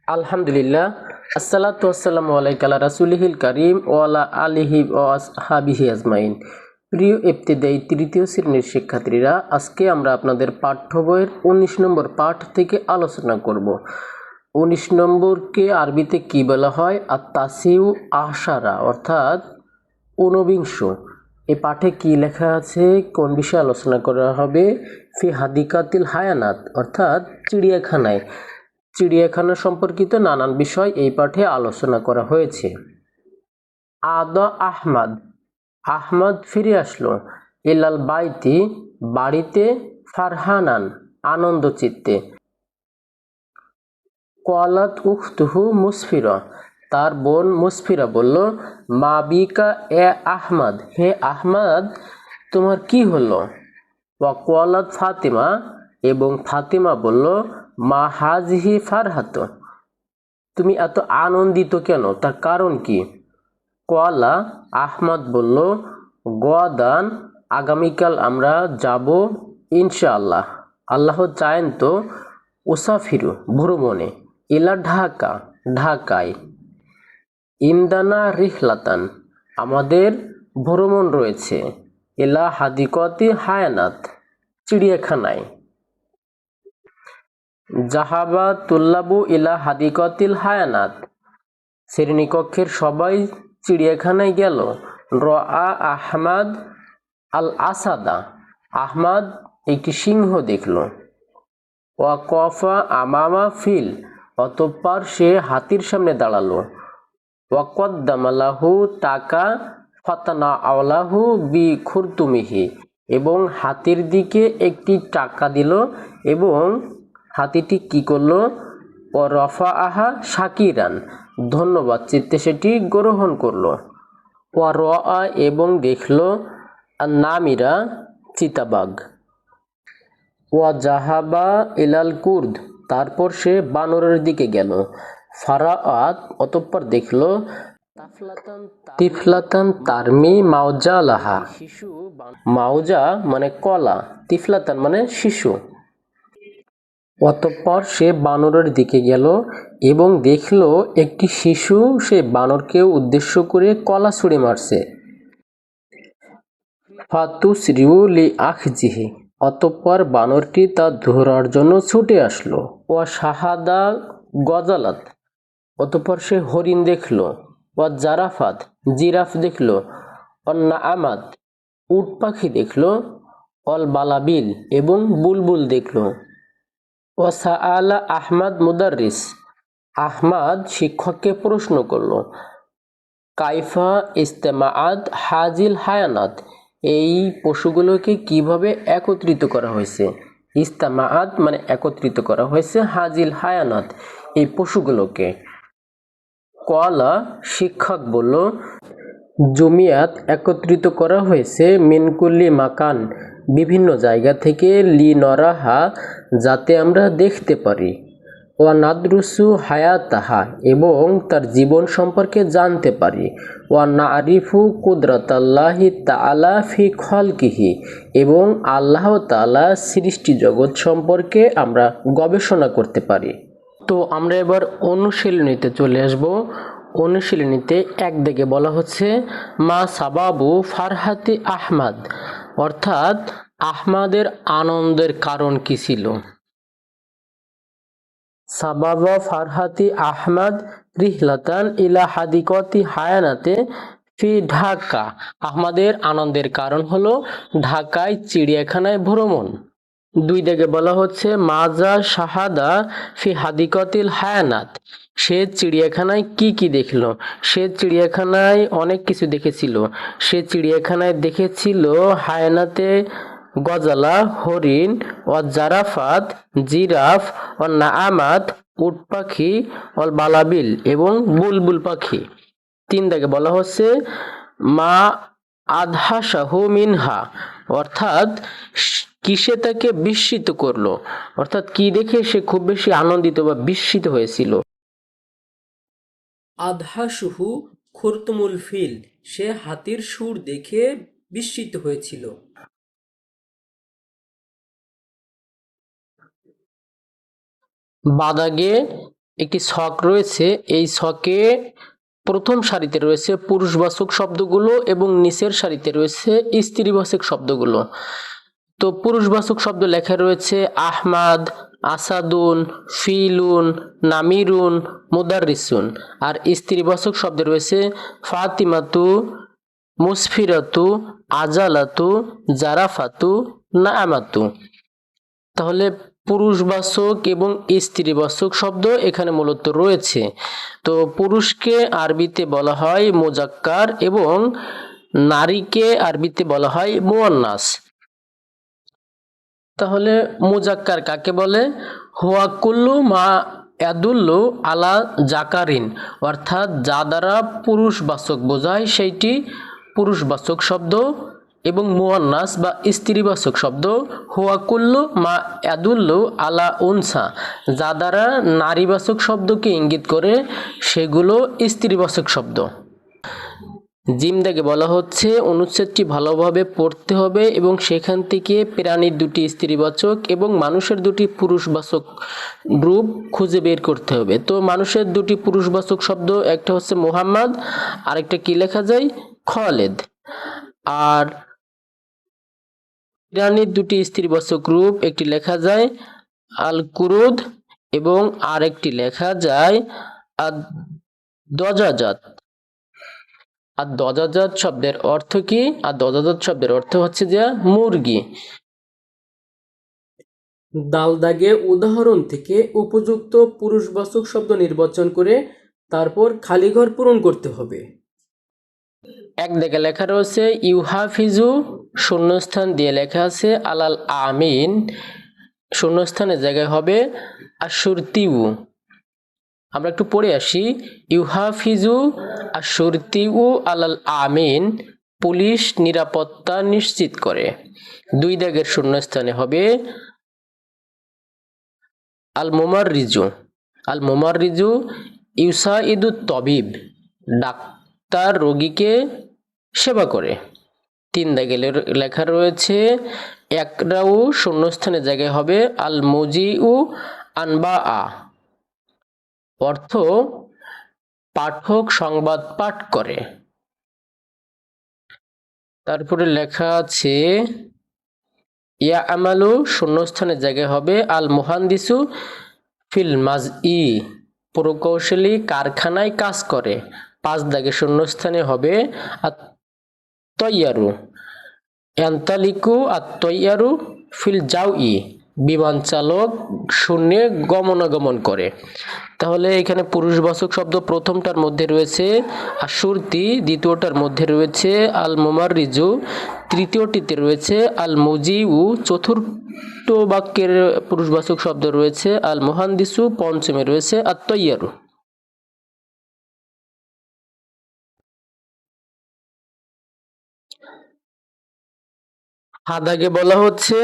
আলহামদুলিল্লাহ, আসসালাতু ওয়াসসালামু আলাইকা আলা রাসূলিহিল কারীম ওয়া আলা আলিহি ওয়া আসহাবিহি আজমাইন। প্রিয় ইবতিদায়ী তৃতীয় শ্রেণীর শিক্ষার্থীরা, আজকে আমরা আপনাদের পাঠ্য বইয়ের ১৯ নম্বর পাঠ থেকে আলোচনা করব। ১৯ নম্বরকে আরবিতে কি বলা হয়? আত-তাসিউ আশারা, অর্থাৎ ১৯। এই পাঠে কি লেখা আছে, কোন বিষয়ে আলোচনা করা হবে? ফি হাদিকাতিল হায়ানাত, অর্থাৎ চিড়িয়াখানায়। চিড়িয়াখানা সম্পর্কিত নানান বিষয় এই পাঠে আলোচনা করা হয়েছে। আদা আহমাদ, আহমদ ফিরে আসলো। ইলাল বাইতি, বাড়িতে। ফারহানান, আনন্দ চিত্তে। কলাত উখতুহু মুসফিরা, তার বোন মুসফিরা বলল, মা বিকা এ আহমদ, হে আহমদ তোমার কি হলো? ওয়া কলাত ফাতিমা, এবং ফাতিমা বলল, মা হাজিহি ফারহাত, তুমি এত আনন্দিত কেন, তার কারণ কি? কলা, আহমদ বলল, গদান, আগামীকাল আমরা যাব, ইনশাআল্লাহ, আল্লাহ চায়েন তো, উসাফিরু, ভ্রমণে, ইলা ঢাকা, ঢাকায়, ইন্দানা রিহলাতান, আমাদের ভ্রমণ রয়েছে, ইলা হাদিকতি হায়ানাত, চিড়িয়াখানায়। জাহাবা তুল্লাবু ইলা হাদিকতিল হায়ানাত, শ্রেণীকক্ষের সবাই চিড়িয়াখানায় গেল। রআ আহমাদ আল আসাদা, আহমাদ একটি সিংহ দেখল। ওয়াকফা আমামা ফিল, অতঃপর সে হাতির সামনে দাঁড়ালো। ওয়াকদ্দামালাহু টাকা, ফাতানা আওলাহু বি খুরতুমিহি, এবং হাতির দিকে একটি টাকা দিল এবং হাতিটি কি করলো? ও রফা আহা শাকিরান, ধন্যবাদ চিত্তে সেটি গ্রহণ করলো। ওয়া রআ, এবং দেখল, নামিরা, চিতাবাঘ। ওয়া জাহাবা ইলাল কুর্দ, তারপর সে বানরের দিকে গেল। ফারাআত, অতঃপর দেখল, তিফলাতান তারমি মাওজা লাহা, মাওজা মানে কলা, তিফলাতান মানে শিশু। অতঃপর সে বানরের দিকে গেল এবং দেখল একটি শিশু সে বানরকে উদ্দেশ্য করে কলা ছুঁড়ে মারছে। ফাতুসরিউ লি আখজিহি, অতঃপর বানরটি তা ধরার জন্য ছুটে আসলো। ওয়া শাহাদা গজালাত, অতঃপর সে হরিণ দেখল। ওয়া জারাফাত, জিরাফ দেখল। অন্নাআমাত, উট পাখি দেখল। অল বালাবিল, এবং বুলবুল দেখল। ওয়া সাআলা আহমাদ মুদাররিস, আহমাদ শিক্ষককে প্রশ্ন করল, কাইফা ইস্তেমাআত হাজিল হায়ানাত, এই পশুগুলোকে কিভাবে একত্রিত করা হয়েছে? ইস্তেমাআত মানে একত্রিত করা হয়েছে, হাজিল হায়ানাত এই পশুগুলোকে। কলা, শিক্ষক বলল, জমিয়াত একত্রিত করা হয়েছে, মিনকুল্লি মাকান, বিভিন্ন জায়গা থেকে, লি নরাহা, যাতে আমরা দেখতে পারি। ওয়া নাদরুসু হায়াতাহা, এবং তার জীবন সম্পর্কে জানতে পারি। ওয়া নারিফু কুদরাতাল্লাহি তাআলা ফি খলকিহি, এবং আল্লাহ তাআলা সৃষ্টি জগৎ সম্পর্কে আমরা গবেষণা করতে পারি। তো আমরা এবার অনুশীলনীতে চলে আসব। অনুশীলনীতে এক দিকে বলা হচ্ছে, মা সাবাবু ফারহাতি আহমাদ, অর্থাৎ আহমাদের আনন্দের কারণ কি ছিল? সাবাবা ফারহাতি আহমাদ রিহলাতান ইলা হাদিকতি হায়ানাতে ফি ঢাকা, আহমাদের আনন্দের কারণ হলো ঢাকায় চিড়িয়াখানায় ভ্রমণ। দুই দিকে বলা হচ্ছে, মাজা শাহাদা ফি হাদিকতিল হায়ানাত, সে চিড়িয়াখানায় কি কি দেখলো? সে চিড়িয়াখানায় অনেক কিছু দেখেছিল। সে চিড়িয়াখানায় দেখেছিল হায়ানাতে গজালা, হরিণ। ও জারাফাত, জিরাফ। ও নাআমাত, উট পাখি। অল বালাবিল, এবং বুলবুল পাখি। তিন দাগে বলা হচ্ছে, মা আদহাসাহু মিনহা, অর্থাৎ কিসে তাকে বিস্মিত করলো, অর্থাৎ কি দেখে সে খুব বেশি আনন্দিত বা বিস্মিত হয়েছিল। আদহাসুহু খুরতুমুল ফিল, সে হাতির সুর দেখে বিস্মিত হয়েছিল। বাদাগে একটি ছক রয়েছে। এই ছকে প্রথম সারিতে রয়েছে পুরুষবাচক শব্দগুলো এবং নিচের সারিতে রয়েছে স্ত্রীবাচক শব্দগুলো। তো পুরুষবাচক শব্দ লেখা রয়েছে আহমাদ, আসাদুন, ফিলুন, নামিরুন, মুদাররিসুন। আর স্ত্রীবাচক শব্দ রয়েছে ফাতিমাতু, মুসফিরাতু, আজালাতু, জারাফাতু, নাআমাতু। তাহলে পুরুষবাচক এবং স্ত্রীবাচক শব্দ এখানে মূলত রয়েছে। তো পুরুষকে আরবিতে বলা হয় মুজাক্কার এবং নারীকে আরবিতে বলা হয় মুয়ান্নাস। তাহলে মুজাক্কার কাকে বলে? হুয়া কুল্লু মা ইয়াদুল্লু আলা জাকারিন, অর্থাৎ যা দ্বারা পুরুষবাচক বোঝায় সেইটি পুরুষবাচক শব্দ। এবং মুয়ান্নাস বা স্ত্রীবাচক শব্দ হুয়া কুল্লু মা ইয়াদুল্লু আলা উনসা, যা দ্বারা নারীবাচক শব্দকে ইঙ্গিত করে সেগুলো স্ত্রীবাচক শব্দ। জিম দাগে বলা হচ্ছে অনুচ্ছেদটি ভালোভাবে পড়তে হবে এবং সেখান থেকে প্রাণীর দুটি স্ত্রীবাচক এবং মানুষের দুটি পুরুষবাচক রূপ খুঁজে বের করতে হবে। তো মানুষের দুটি পুরুষবাচক শব্দ একটা হচ্ছে মুহাম্মদ, আরেকটা কি লেখা যায়? খালেদ। আর প্রাণীর দুটি স্ত্রীবাচক রূপ একটি লেখা যায় আল কুরুদ এবং আরেকটি লেখা যায় আদ দজাজাত। আর দজাজাত শব্দের অর্থ কি? আর দজাজাত শব্দের অর্থ হচ্ছে যে মুরগি। দাল দাগে উদাহরণ থেকে উপযুক্ত পুরুষবাচক শব্দ নির্বাচন করে তারপর খালি ঘর পূরণ করতে হবে। এক দাগে লেখা রয়েছে ইউহাফিজু, শূন্যস্থান দিয়ে লেখা আছে আলাল আমিন, শূন্যস্থানের জায়গায় হবে আশুরতিউ। আমরা একটু পড়ে আসি। ইউহাফিজু আশুরতিউ আলাল আমিন, পুলিশ নিরাপত্তা নিশ্চিত করে। দুই দাগের শূন্যস্থানে হবে আল মুমাররিজু, আল মুমাররিজু ইউসাইদু তবিব, ডাক্তার রোগীকে সেবা করে। তিন দাগে লেখা রয়েছে একরাউ, শূন্যস্থানের জায়গায় হবে আল মুজিউ আনবা আ, অর্থ পাঠক সংবাদ পাঠ করে। তারপরে লেখা আছে ইয়া আমালু, শূন্যস্থানের জায়গায় হবে আল মুহান্দিসু ফিল মাজই, প্রকৌশলী কারখানায় কাজ করে। পাঁচ দাগে শূন্যস্থানে হবে আত-তয়্যারু, ইয়ান্তালিকু আত-তয়্যারু ফিল জাউই, বিমান চালক শূন্যে গমনাগমন করে। তাহলে এখানে পুরুষবাচক শব্দ প্রথমটার মধ্যে রয়েছে আশুরতি, দ্বিতীয়টার মধ্যে রয়েছে আল মুমাররিজু, তৃতীয়টিতে রয়েছে আল মুজিউ, চতুর্থ বাক্যের পুরুষবাচক শব্দ রয়েছে আল মুহান্দিসু, পঞ্চমে রয়েছে আত-তয়্যারু। হাদাগে বলা হচ্ছে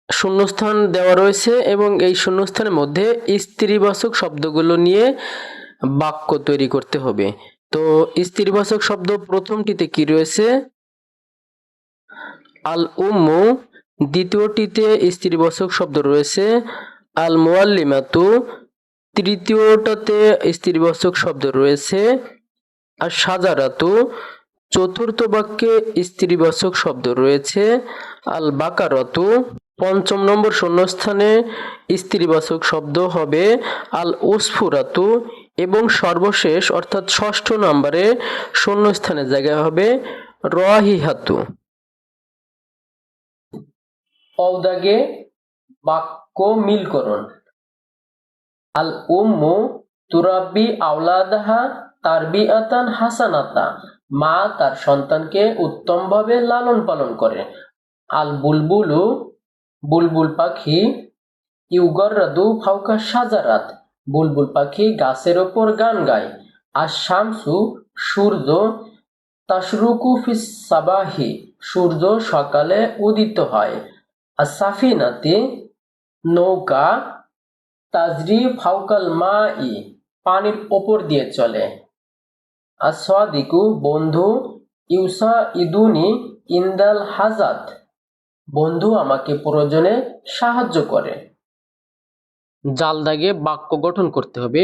শূন্যস্থান দেওয়া রয়েছে এবং এই শূন্যস্থানের মধ্যে স্ত্রীবাচক শব্দগুলো নিয়ে বাক্য তৈরি করতে হবে। তো স্ত্রীবাচক শব্দ প্রথমটিতে কি রয়েছে? আল উম্মু, দ্বিতীয়টিতে স্ত্রীবাচক শব্দ রয়েছে আল মুআল্লিমাতু, তৃতীয়টাতে স্ত্রীবাচক শব্দ রয়েছে আর সাজারাতু, চতুর্থ বাক্যে স্ত্রীবাচক শব্দ রয়েছে আল বাকারাতু, পঞ্চম নম্বর শূন্যস্থানে স্ত্রীবাচক শব্দ হবে আল উসফুরাতু এবং সর্বশেষ অর্থাৎ ষষ্ঠ নম্বরে শূন্যস্থানের জায়গায় হবে রাহিহাতু। অওদাগে বাক্য মিলকরণ। আল উম্মু তুরাব্বি আওলাদাহা তারবিয়াতান হাসানাতা, মা তার সন্তানকে উত্তমভাবে লালন পালন করে। আল বুলবুলু, বুলবুল পাখি ইউগররাদু ফাওকা সাজারাত, বুলবুল পাখি গাছের ওপর গান গায়। আর শামসু, সূর্য তাশরুকু ফিস সাবাহি, সূর্য সকালে উদিত হয়। আর সাফিনাতি, নৌকা তাজরি ফাওকাল মাই, পানির ওপর দিয়ে চলে। আর সাদিকু, বন্ধু ইউসা ইদুনি ইন্দাল হাজাত, বন্ধু আমাকে প্রয়োজনে সাহায্য করে। জাল দাগে বাক্য গঠন করতে হবে।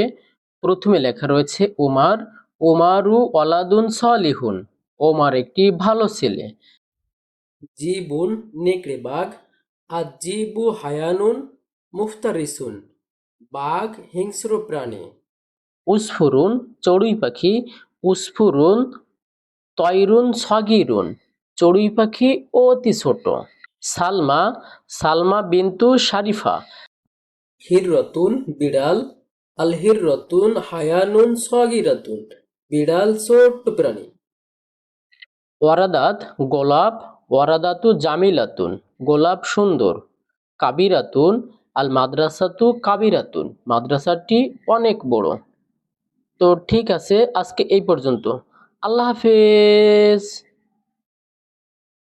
প্রথমে লেখা রয়েছে ওমার, ওমারু ওয়ালাদুন সলিহুন, ওমার একটি ভালো ছেলে। জিবুন নেকড়ে বাঘ, আজিবু হায়ানুন মুফতারিসুন, বাঘ হিংস্র প্রাণী। উসফুরুন চড়ুই পাখি, উসফুরুন তয়রুন সগিরুন, চড়ুই পাখি অতি ছোট। সালমা, সালমা বিন্তু শারিফা, হিররতুন বিড়াল, আল হিররতুন হায়ানুন সগিরাতুন, বিড়াল ছোট্ট প্রাণী। ওয়ারাদাত গোলাপ, ওয়ারাদাতু জামিলাতুন, গোলাপ সুন্দর। কাবিরাতুন, আল মাদ্রাসাতু কাবিরাতুন, মাদ্রাসাটি অনেক বড়। তো ঠিক আছে, আজকে এই পর্যন্ত। আল্লাহ হাফেজ।